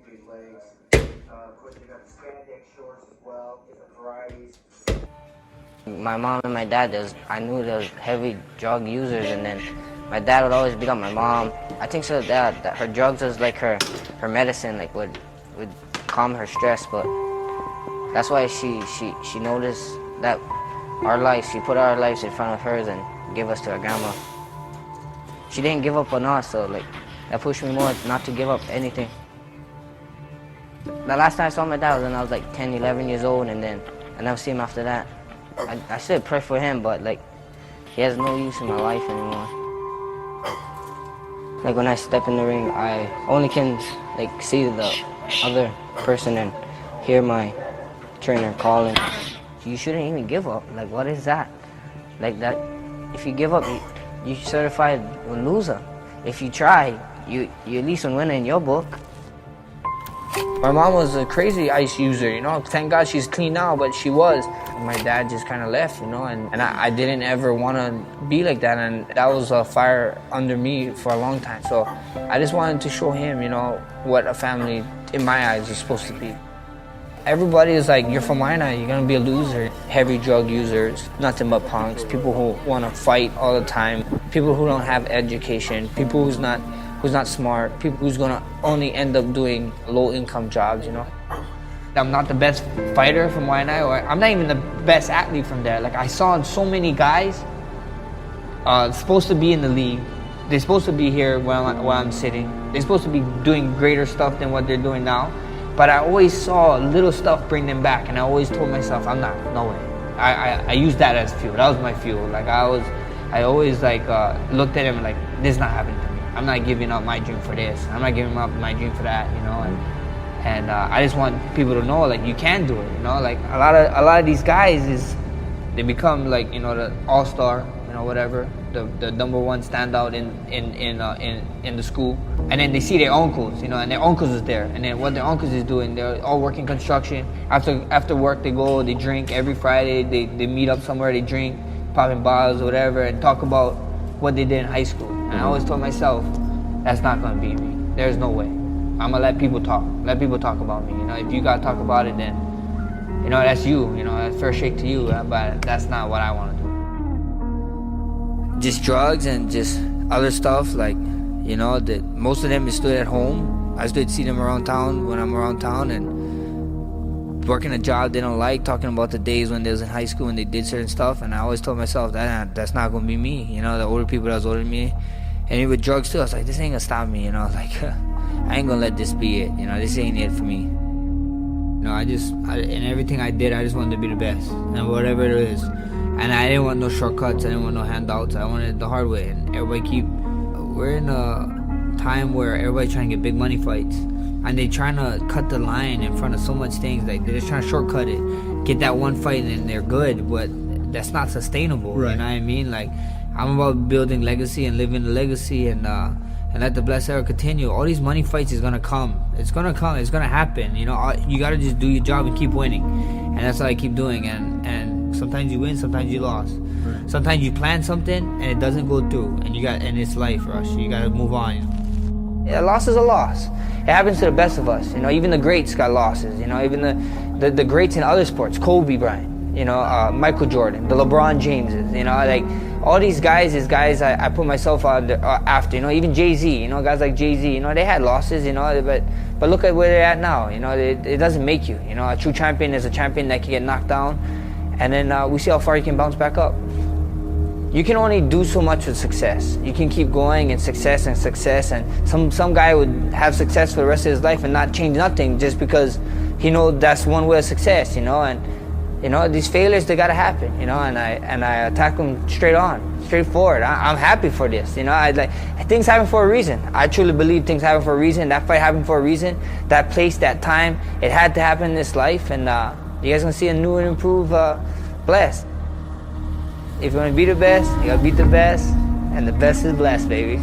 these legs. Of course, you got the spandex shorts as well, different varieties. My mom and my dad, I knew there was heavy drug users, and then my dad would always beat up my mom. I think so that her drugs was like her medicine, like would calm her stress, but that's why she noticed that our lives, she put our lives in front of hers and gave us to our grandma. She didn't give up on us, so like that pushed me more not to give up anything. The last time I saw my dad was when I was like 10, 11 years old, and then I never see him after that. I still pray for him, but like he has no use in my life anymore. Like when I step in the ring, I only can like see the other person and hear my trainer calling, "You shouldn't even give up." Like, what is that? Like that, if you give up, you certified a loser. If you try, you at least win in your book. My mom was a crazy ice user, you know. Thank God she's clean now, but she was. My dad just kind of left, you know, and I didn't ever want to be like that, and that was a fire under me for a long time. So I just wanted to show him, you know, what a family, in my eyes, is supposed to be. Everybody is like, you're from Waianae, you're gonna be a loser. Heavy drug users, nothing but punks, people who want to fight all the time, people who don't have education, people who's not smart, people who's gonna only end up doing low-income jobs, you know. I'm not the best fighter from Waianae, or I'm not even the best athlete from there. Like, I saw so many guys supposed to be in the league. They're supposed to be here while I'm sitting. They're supposed to be doing greater stuff than what they're doing now. But I always saw little stuff bring them back, and I always told myself, I'm not, no way. I used that as fuel. That was my fuel. Like, I always like looked at him like, this is not happening to me. I'm not giving up my dream for this. I'm not giving up my dream for that, you know. And I just want people to know, like, you can do it, you know. Like, a lot of these guys they become like, you know, the all-star, you know, whatever, the number one standout in the school, and then they see their uncles, you know, and their uncles is there, and then what their uncles is doing, they're all working construction. After work, they go, they drink every Friday. They meet up somewhere, they drink, popping bottles or whatever, and talk about what they did in high school. And I always told myself, that's not gonna be me. There's no way. I'm gonna let people talk. Let people talk about me. You know, if you gotta talk about it, then, you know, that's you. You know, that's fair shake to you. But that's not what I want to do. Just drugs and just other stuff, like, you know, that most of them is stood at home. I still see them around town when I'm around town, and working a job they don't like, talking about the days when they was in high school and they did certain stuff. And I always told myself that's not gonna be me. You know, the older people that was older than me, and even with drugs too, I was like, this ain't gonna stop me. You know, like. I ain't gonna let this be it, you know, this ain't it for me. You know, in everything I did, I just wanted to be the best, and whatever it is. And I didn't want no shortcuts, I didn't want no handouts, I wanted it the hard way. And we're in a time where everybody's trying to get big money fights, and they trying to cut the line in front of so much things, like they're just trying to shortcut it, get that one fight and they're good, but that's not sustainable, right. You know what I mean? Like, I'm about building legacy and living the legacy, and let the blessed era continue. All these money fights is gonna come. It's gonna come. It's gonna happen. You know, you gotta just do your job and keep winning, and that's what I keep doing. And sometimes you win, sometimes you lose. Right. Sometimes you plan something and it doesn't go through, and it's life, Rush. You gotta move on. Yeah, loss is a loss. It happens to the best of us. You know, even the greats got losses. You know, even the greats in other sports, Kobe Bryant, you know, Michael Jordan, the LeBron Jameses. You know, like. All these guys is guys I put myself out after, you know, even Jay-Z, you know, guys like Jay-Z, you know, they had losses, you know, but look at where they're at now, you know, it doesn't make you, you know, a true champion is a champion that can get knocked down, and then we see how far you can bounce back up. You can only do so much with success. You can keep going and success, and some guy would have success for the rest of his life and not change nothing just because he knows that's one way of success, you know, and you know, these failures, they gotta happen, you know, and I attack them straight forward. I'm happy for this, you know. Things happen for a reason. I truly believe things happen for a reason. That fight happened for a reason. That place, that time, it had to happen in this life, and you guys gonna see a new and improved Blessed. If you wanna be the best, you gotta beat the best, and the best is blessed, baby.